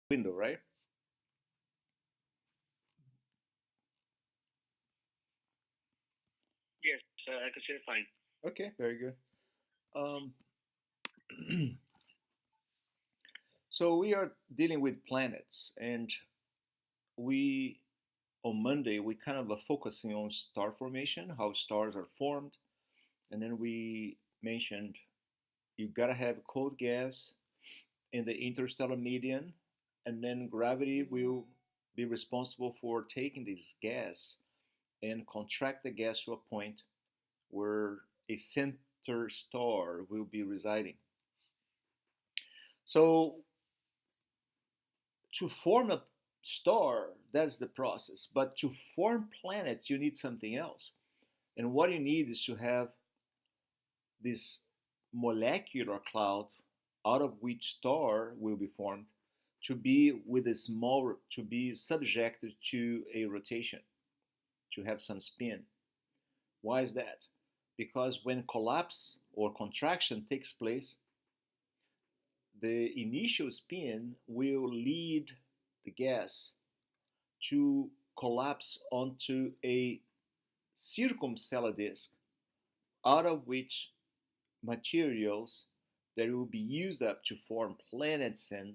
window, right? Yes, I consider fine. Okay, very good. Um, so we are dealing with planets, and we on Monday we kind of are focusing on star formation, how stars are formed, and then we mentioned you gotta have cold gas in the interstellar medium, and then gravity will be responsible for taking this gas and contract the gas to a point where a center star will be residing. So to form a star, that's the process. But to form planets, you need something else. And what you need is to have this molecular cloud out of which star will be formed to be with a small to be subjected to a rotation, to have some spin. Why is that? Because when collapse or contraction takes place, the initial spin will lead the gas to collapse onto a circumstellar disk, out of which materials that will be used up to form planets and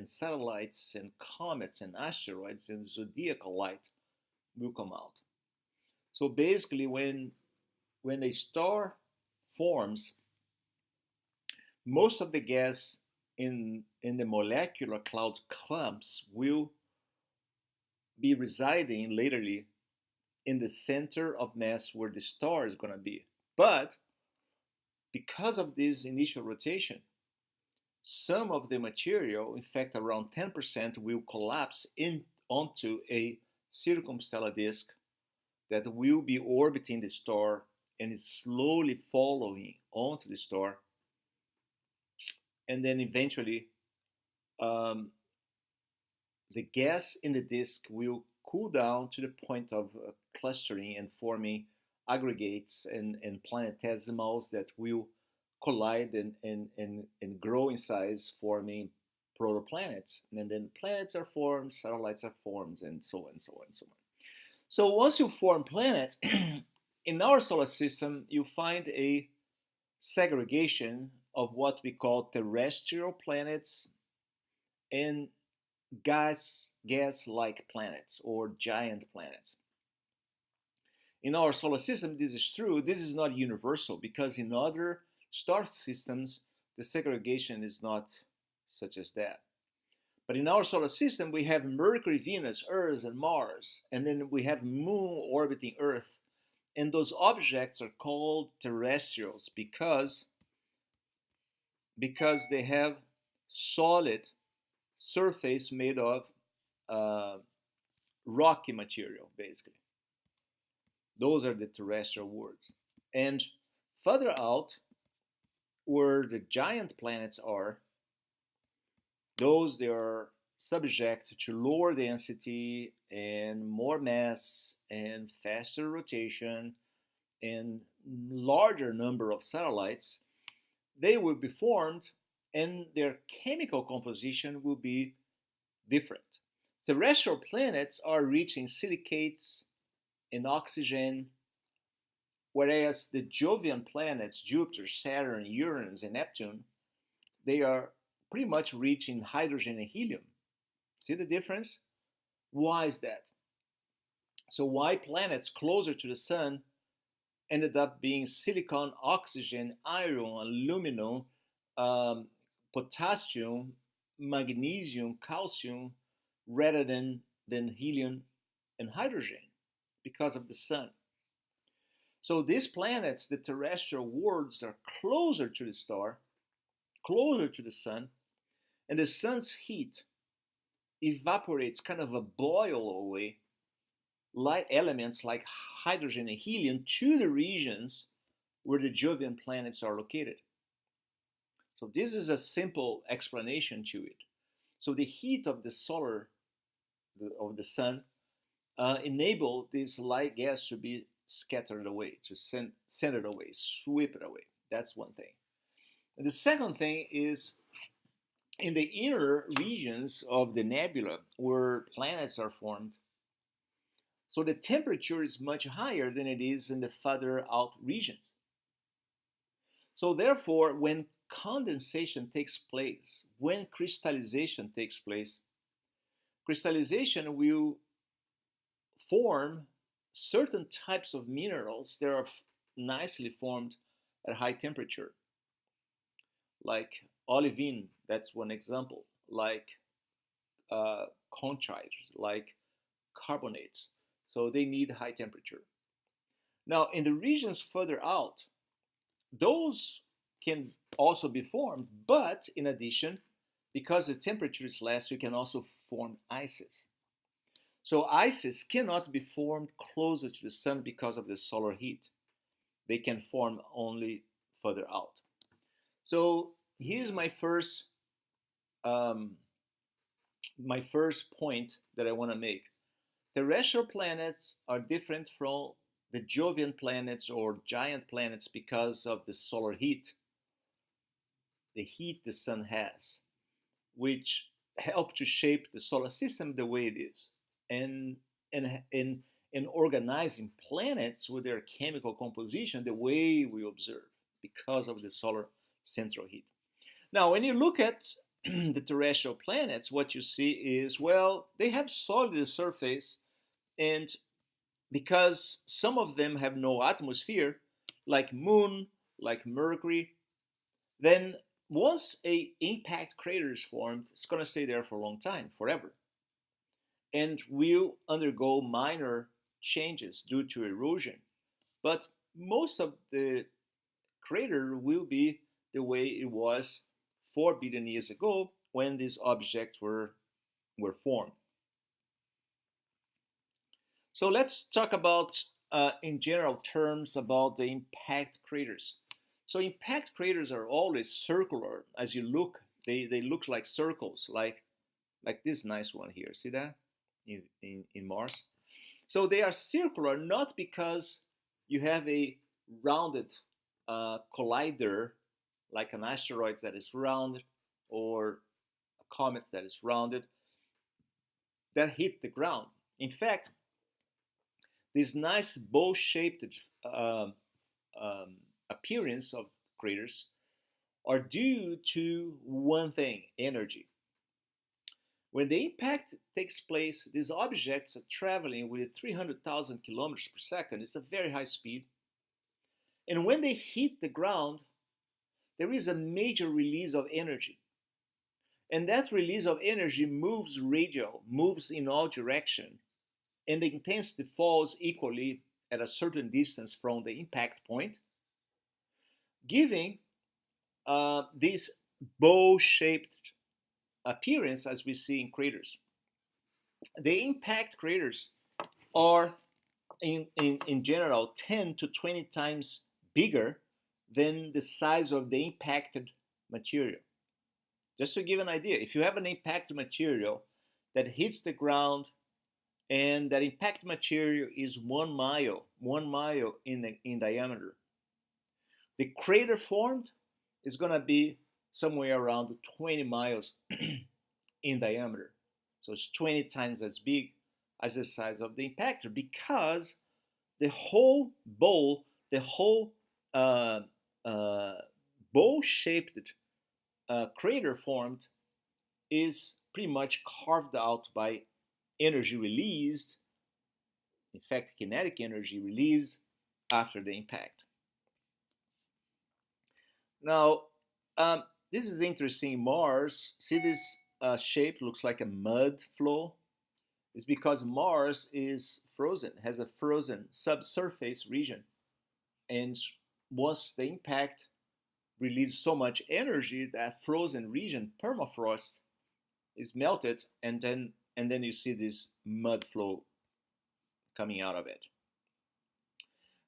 satellites and comets and asteroids and zodiacal light will come out. So basically, when a star forms, most of the gas in the molecular cloud clumps will be residing laterally in the center of mass where the star is going to be. But because of this initial rotation, some of the material, in fact around 10%, will collapse in onto a circumstellar disk that will be orbiting the star and is slowly following onto the star. And then eventually, um, the gas in the disk will cool down to the point of clustering and forming aggregates and planetesimals that will collide and grow in size, forming protoplanets. And then planets are formed, satellites are formed, and so on and so on and so on. So once you form planets, in our solar system, you find a segregation of what we call terrestrial planets and gas-like planets or giant planets. In our solar system, this is true. This is not universal because in other star systems, the segregation is not such as that. But in our solar system, we have Mercury, Venus, Earth, and Mars, and then we have Moon orbiting Earth. And those objects are called terrestrials because they have solid surface made of uh, rocky material, basically. Those are the terrestrial worlds. And further out, where the giant planets are, those they are subject to lower density and more mass and faster rotation and larger number of satellites. They will be formed and their chemical composition will be different. Terrestrial planets are rich in silicates and oxygen, whereas the Jovian planets, Jupiter, Saturn, Uranus, and Neptune, they are pretty much rich in hydrogen and helium. See the difference? Why is that? So, why planets closer to the sun ended up being silicon, oxygen, iron, aluminum, um, potassium, magnesium, calcium, rather than helium and hydrogen? Because of the sun. So these planets, the terrestrial worlds, are closer to the star, closer to the sun, and the sun's heat evaporates, kind of a boil away light elements like hydrogen and helium to the regions where the Jovian planets are located. So this is a simple explanation to it. So the heat of the of the sun enable this light gas to be scattered away, to send it away, sweep it away. That's one thing. And the second thing is in the inner regions of the nebula where planets are formed, so the temperature is much higher than it is in the further out regions. So therefore, when condensation takes place, when crystallization takes place, crystallization will form certain types of minerals that are nicely formed at high temperature, like olivine, that's one example, like chondrites, like carbonates. So they need high temperature. Now, in the regions further out, those can also be formed, but in addition, because the temperature is less, you can also form ices. So ices cannot be formed closer to the sun because of the solar heat. They can form only further out. So here's um, my first point that I want to make. Terrestrial planets are different from the Jovian planets or giant planets because of the solar heat, the heat the sun has, which help to shape the solar system the way it is. And in organizing planets with their chemical composition the way we observe because of the solar central heat. Now, when you look at the terrestrial planets, what you see is, well, they have solid surface, and because some of them have no atmosphere, like Moon, like Mercury, then once a impact crater is formed, it's going to stay there for a long time, forever, and will undergo minor changes due to erosion. But most of the crater will be the way it was 4 billion years ago when these objects were formed. So let's talk about, in general terms, about the impact craters. So impact craters are always circular. As you look, they look like circles, like this nice one here. See that in Mars? So they are circular not because you have a rounded collider like an asteroid that is round or a comet that is rounded that hit the ground. In fact, this nice bow-shaped uh, um, appearance of craters are due to one thing: energy. When the impact takes place, these objects are traveling with 300,000 kilometers per second. It's a very high speed. And when they hit the ground, there is a major release of energy. And that release of energy moves radial, moves in all direction, and the intensity falls equally at a certain distance from the impact point, giving this bow-shaped appearance as we see in craters. The impact craters are, in general, 10 to 20 times bigger than the size of the impacted material. Just to give an idea, if you have an impacted material that hits the ground and that impact material is 1 mile in diameter, the crater formed is going to be somewhere around 20 miles in diameter. So it's 20 times as big as the size of the impactor, because the whole bowl, the whole uh, uh, bowl-shaped crater formed is pretty much carved out by energy released, in fact, kinetic energy released after the impact. Now, this is interesting. Mars, see this shape looks like a mud flow? It's because Mars is frozen, has a frozen subsurface region. And once the impact released so much energy, that frozen region, permafrost, is melted, and then you see this mud flow coming out of it.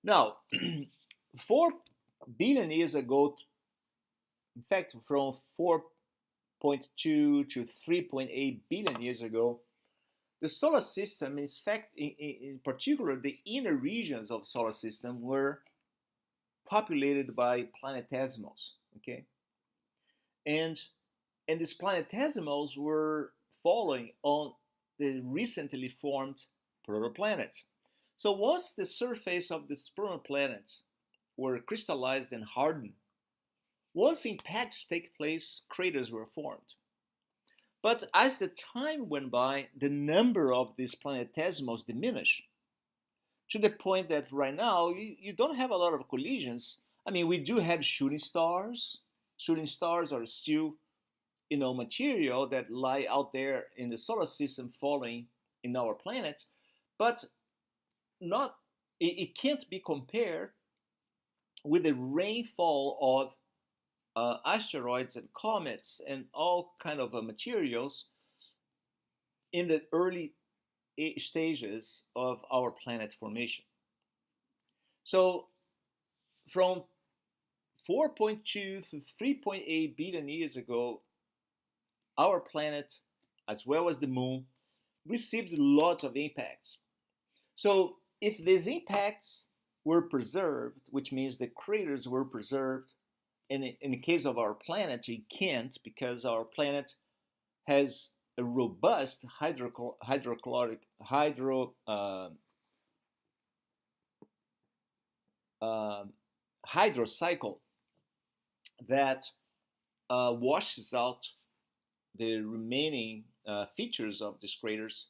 Now, 4 billion years ago, in fact, from 4.2 to 3.8 billion years ago, the solar system, in fact, in particular, the inner regions of the solar system were populated by planetesimals. Okay, and And these planetesimals were following on the recently formed protoplanets. So once the surface of these protoplanets were crystallized and hardened, once impacts take place, craters were formed. But as the time went by, the number of these planetesimals diminished to the point that right now you don't have a lot of collisions. I mean, we do have shooting stars. Shooting stars are still, material that lie out there in the solar system falling in our planet, but not it can't be compared with the rainfall of asteroids and comets and all kind of materials in the early stages of our planet formation. So from 4.2 to 3.8 billion years ago, our planet, as well as the moon, received lots of impacts. So if these impacts were preserved, which means the craters were preserved, and in the case of our planet, we can't because our planet has a robust hydro cycle that washes out the remaining features of these craters,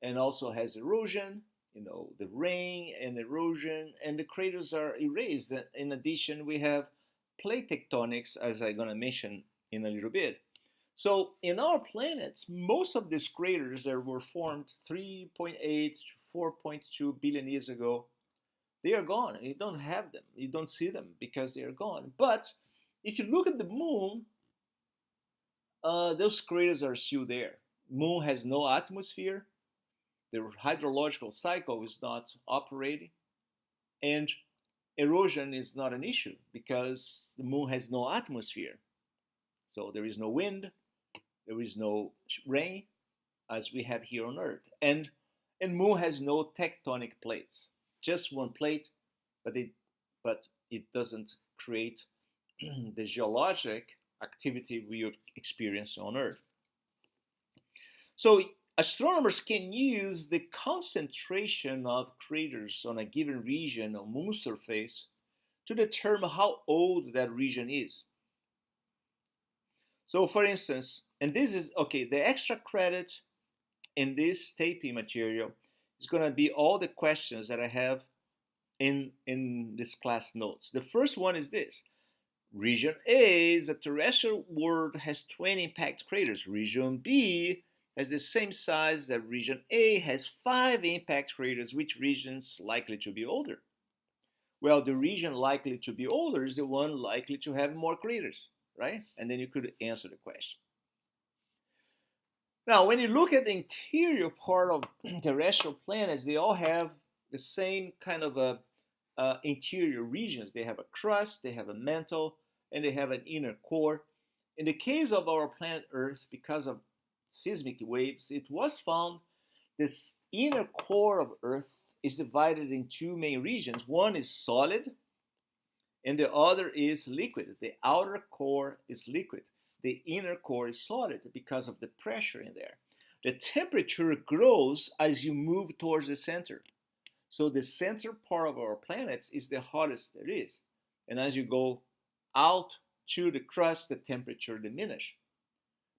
and also has erosion, the rain and erosion, and the craters are erased. In addition, we have plate tectonics, as I'm going to mention in a little bit. So in our planet, most of these craters that were formed 3.8 to 4.2 billion years ago, they are gone. You don't have them. You don't see them because they are gone. But if you look at the moon, those craters are still there. Moon has no atmosphere. The hydrological cycle is not operating, and erosion is not an issue because the moon has no atmosphere. So there is no wind, there is no rain as we have here on Earth. And moon has no tectonic plates. Just one plate, but it doesn't create the geologic activity we would experience on Earth. So astronomers can use the concentration of craters on a given region on moon surface to determine how old that region is. So for instance, and this is okay, the extra credit in this taping material is going to be all the questions that I have in this class notes. The first one is this. Region A is a terrestrial world, has 20 impact craters. Region B has the same size that region A, has 5 impact craters. Which region's likely to be older? Well, the region likely to be older is the one likely to have more craters, right? And then you could answer the question. Now, when you look at the interior part of terrestrial planets, they all have the same kind of interior regions. They have a crust, they have a mantle, and they have an inner core. In the case of our planet Earth, because of seismic waves, it was found this inner core of Earth is divided in two main regions. One is solid, and the other is liquid. The outer core is liquid. The inner core is solid because of the pressure in there. The temperature grows as you move towards the center. So the center part of our planets is the hottest there is. And as you go out to the crust, the temperature diminishes.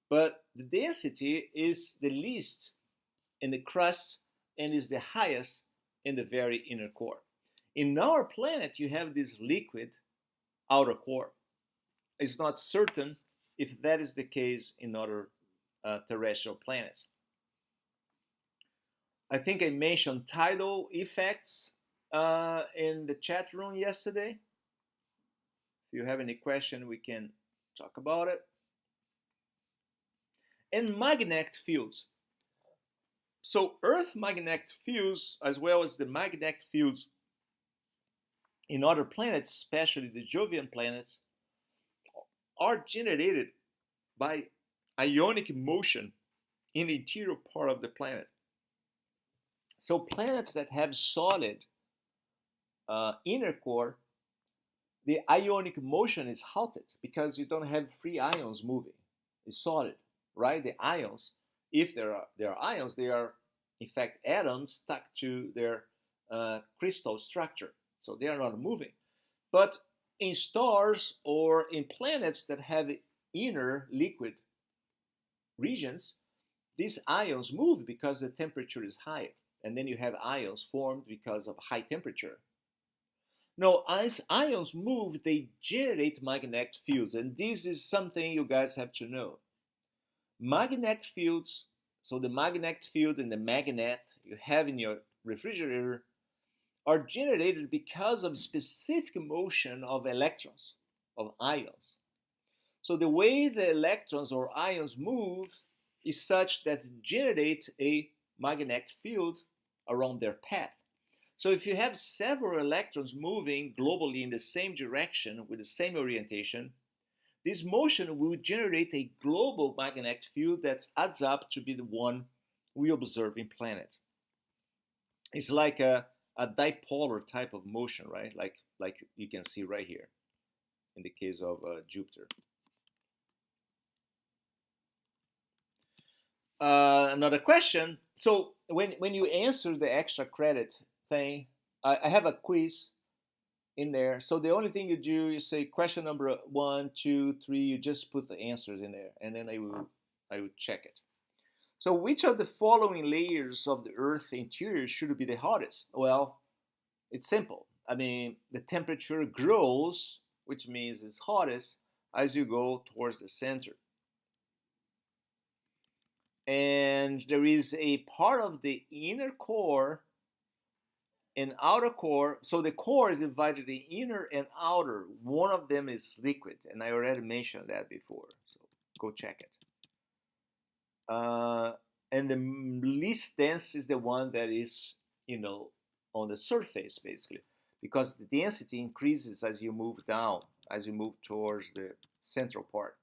But the density is the least in the crust and is the highest in the very inner core. In our planet, you have this liquid outer core. It's not certain if that is the case in other terrestrial planets. I think I mentioned tidal effects in the chat room yesterday. If you have any question, we can talk about it. And magnetic fields. So Earth magnetic fields, as well as the magnetic fields in other planets, especially the Jovian planets, are generated by ionic motion in the interior part of the planet. So planets that have solid inner core, the ionic motion is halted because you don't have free ions moving. is solid, right? The ions, if there are ions, they are in fact atoms stuck to their crystal structure, so they are not moving. But in stars or in planets that have inner liquid regions, these ions move because the temperature is higher, and then you have ions formed because of high temperature. Now, as ions move, they generate magnetic fields, and this is something you guys have to know. Magnetic fields, so the magnetic field and the magnet you have in your refrigerator are generated because of specific motion of electrons, of ions. So the way the electrons or ions move is such that it generates a magnetic field around their path. So if you have several electrons moving globally in the same direction with the same orientation, this motion will generate a global magnetic field that adds up to be the one we observe in planet. It's like a dipolar type of motion, right? Like you can see right here in the case of Jupiter. Another question. So when you answer the extra credit thing, I have a quiz in there. So the only thing you do is say question number 1, 2, 3. You just put the answers in there, and then I will check it. So which of the following layers of the Earth interior should be the hottest? Well, it's simple. I mean, the temperature grows, which means it's hottest as you go towards the center. And there is a part of the inner core and outer core. So the core is divided in inner and outer. One of them is liquid, and I already mentioned that before. So go check it. And the least dense is the one that is, on the surface, basically, because the density increases as you move down, as you move towards the central part.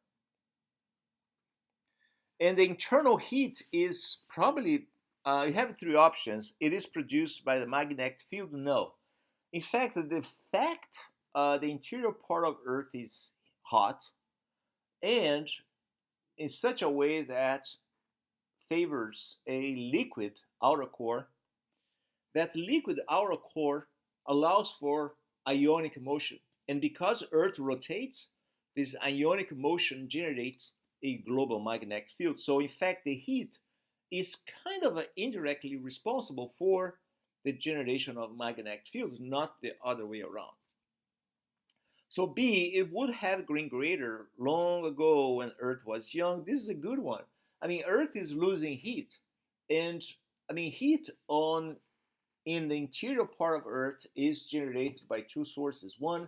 And the internal heat is probably, you have 3 options. It is produced by the magnetic field? No. In fact, the interior part of Earth is hot, and in such a way that favors a liquid outer core. That liquid outer core allows for ionic motion. And because Earth rotates, this ionic motion generates a global magnetic field. So in fact, the heat is kind of indirectly responsible for the generation of magnetic fields, not the other way around. So B, it would have been greater long ago when Earth was young. This is a good one. I mean, Earth is losing heat. And I mean, heat in the interior part of Earth is generated by 2 sources. One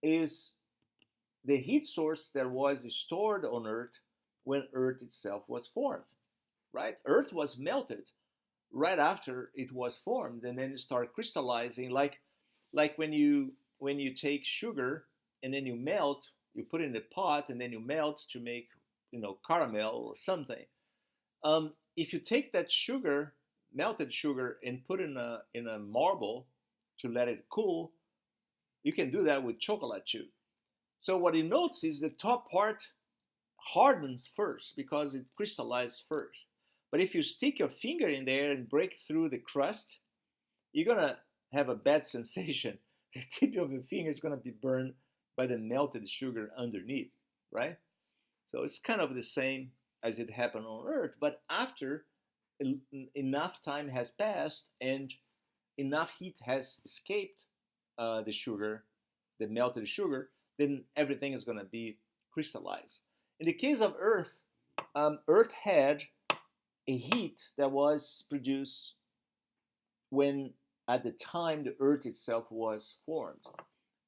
is the heat source that was stored on Earth when Earth itself was formed, right? Earth was melted right after it was formed, and then it started crystallizing, like when you take sugar and then you melt, you put it in the pot and then you melt to make caramel or something. If you take that sugar, melted sugar, and put in a marble to let it cool, you can do that with chocolate too. So what you notice is the top part hardens first because it crystallized first. But if you stick your finger in there and break through the crust, you're gonna have a bad sensation. The tip of your finger is gonna be burned by the melted sugar underneath, right? So it's kind of the same as it happened on Earth, but after enough time has passed and enough heat has escaped the sugar, the melted sugar, then everything is going to be crystallized. In the case of Earth, Earth had a heat that was produced when, at the time, the Earth itself was formed.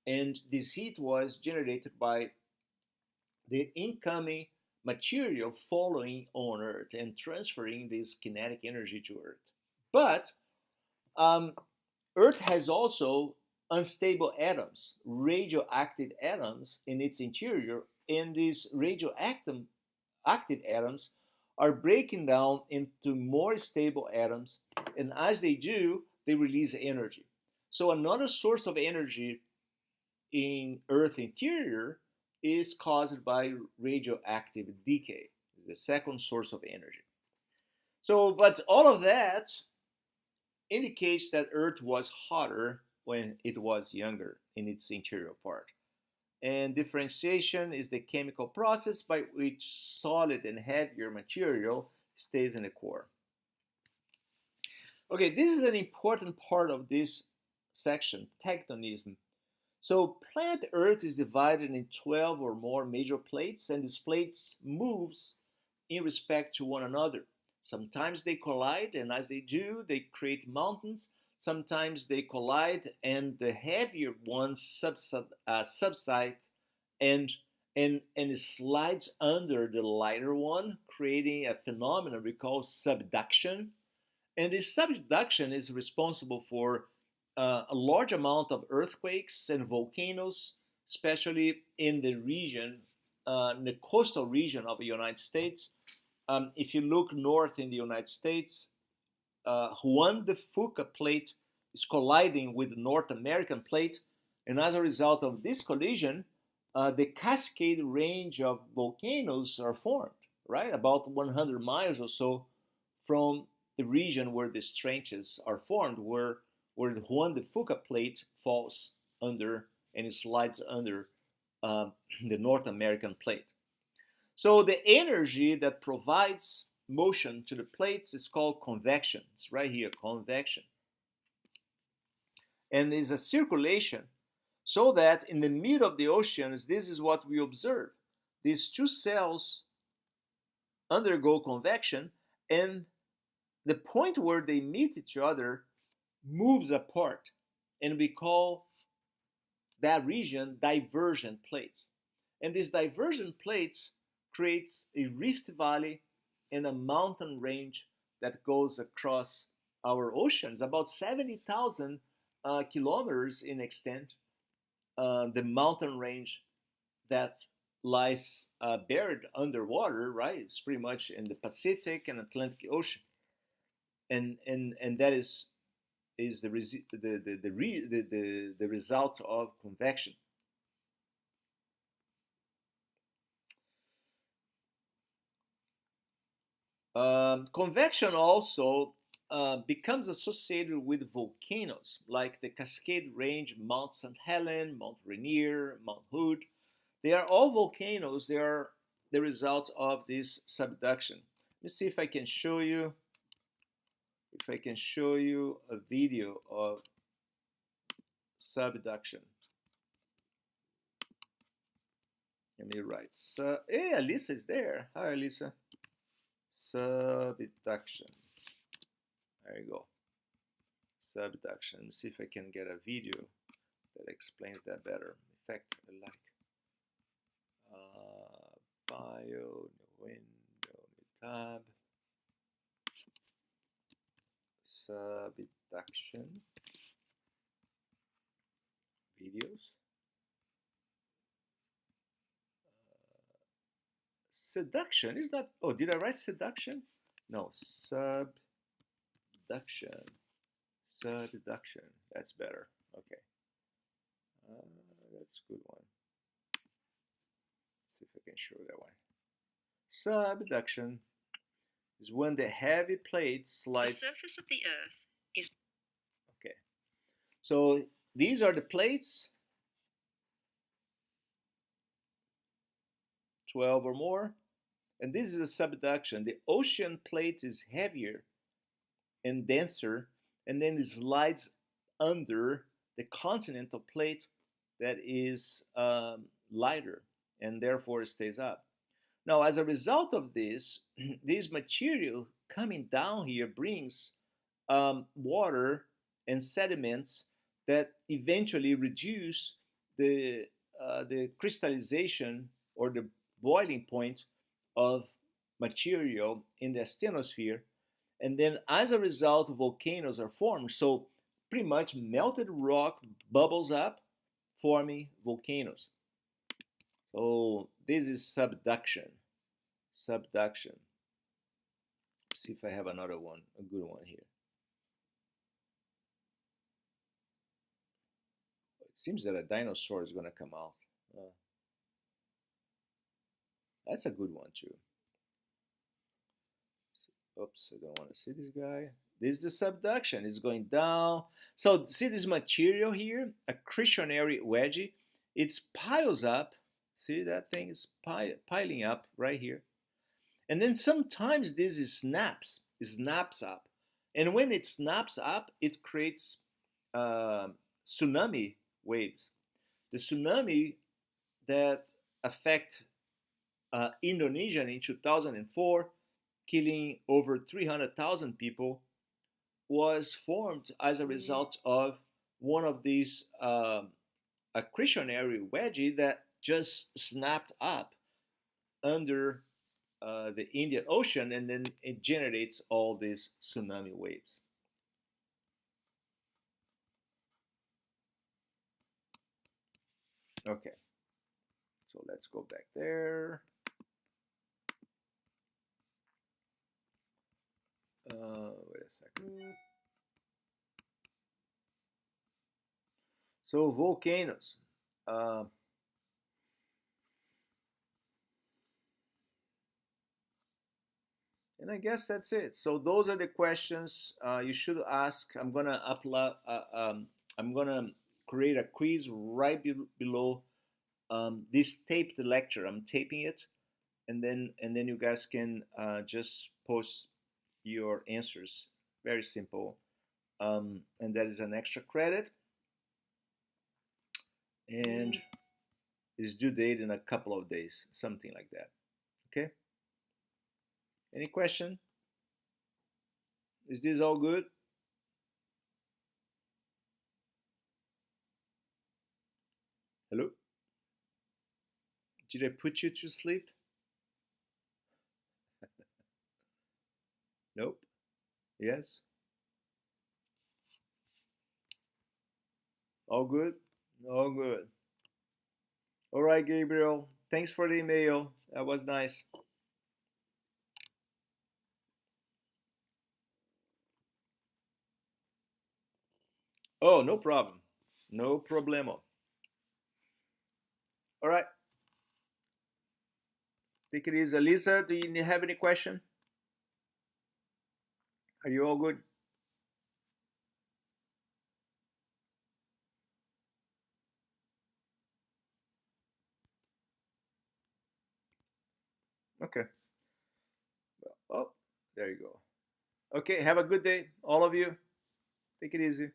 And this heat was generated by the incoming material following on Earth and transferring this kinetic energy to Earth. But Earth has also unstable atoms, radioactive atoms in its interior, and these radioactive atoms are breaking down into more stable atoms, and as they do, they release energy. So another source of energy in Earth interior is caused by radioactive decay. It's the second source of energy. So, but all of that indicates that Earth was hotter when it was younger in its interior part. And differentiation is the chemical process by which solid and heavier material stays in the core. Okay, this is an important part of this section, tectonism. So planet Earth is divided in 12 or more major plates, and these plates moves in respect to one another. Sometimes they collide, and as they do, they create mountains. Sometimes they collide, and the heavier ones subside and, and slides under the lighter one, creating a phenomenon we call subduction. And this subduction is responsible for a large amount of earthquakes and volcanoes, especially in the region, in the coastal region of the United States. If you look north in the United States, Juan de Fuca plate is colliding with the North American plate, and as a result of this collision, the Cascade range of volcanoes are formed, right? About 100 miles or so from the region where these trenches are formed, where the Juan de Fuca plate falls under and it slides under the North American plate. So the energy that provides motion to the plates is called convection. It's right here, convection. And is a circulation so that in the middle of the oceans, this is what we observe. These two cells undergo convection, and the point where they meet each other moves apart, and we call that region divergent plates. And these divergent plates creates a rift valley and a mountain range that goes across our oceans, about 70,000 kilometers in extent. The mountain range that lies buried underwater, right? It's pretty much in the Pacific and Atlantic Ocean, and that is the result of convection. Convection also becomes associated with volcanoes like the Cascade Range, Mount St. Helens, Mount Rainier, Mount Hood. They are all volcanoes. They are the result of this subduction. Let me see if I can show you. If I can show you a video of subduction. Let me write. So, hey, Alisa is there. Hi, Alisa. Subduction. There you go. Subduction. Let me see if I can get a video that explains that better. In fact, I like bio, window, tab, subduction videos. Seduction is not. Oh, did I write seduction? No, subduction. Subduction. That's better. Okay. That's a good one. See if I can show that one. Subduction is when the heavy plate slides. The surface of the Earth is. Okay. So these are the plates. 12 or more. And this is a subduction. The ocean plate is heavier and denser, and then it slides under the continental plate that is lighter, and therefore it stays up. Now, as a result of this, this material coming down here brings water and sediments that eventually reduce the crystallization or the boiling point of material in the asthenosphere, and then as a result volcanoes are formed. So pretty much melted rock bubbles up, forming volcanoes. So this is subduction. Subduction. Let's see if I have another one, a good one here. It seems that a dinosaur is going to come out. That's a good one too. Oops, I don't want to see this guy. This is the subduction. It's going down. So see this material here, accretionary wedge. It's piles up. See that thing is piling up right here. And then sometimes this is snaps up. And when it snaps up, it creates uh, tsunami waves. The tsunami that affect Indonesia in 2004, killing over 300,000 people, was formed as a result of one of these accretionary wedges that just snapped up under the Indian Ocean, and then it generates all these tsunami waves. Okay, so let's go back there. Wait a second. So volcanoes. Uh, and I guess that's it. So those are the questions you should ask. I'm gonna upload. I'm gonna create a quiz right below this taped lecture. I'm taping it, and then you guys can just post your answers. Very simple, and that is an extra credit, and is due date in a couple of days, something like that. Okay. Any question? Is this all good? Hello? Did I put you to sleep? Nope. Yes. All good? All good. All right, Gabriel. Thanks for the email. That was nice. Oh, no problem. No problemo. All right. Take it easy. Lisa, do you have any question? Are you all good? Okay. Oh, there you go. Okay, have a good day, all of you. Take it easy.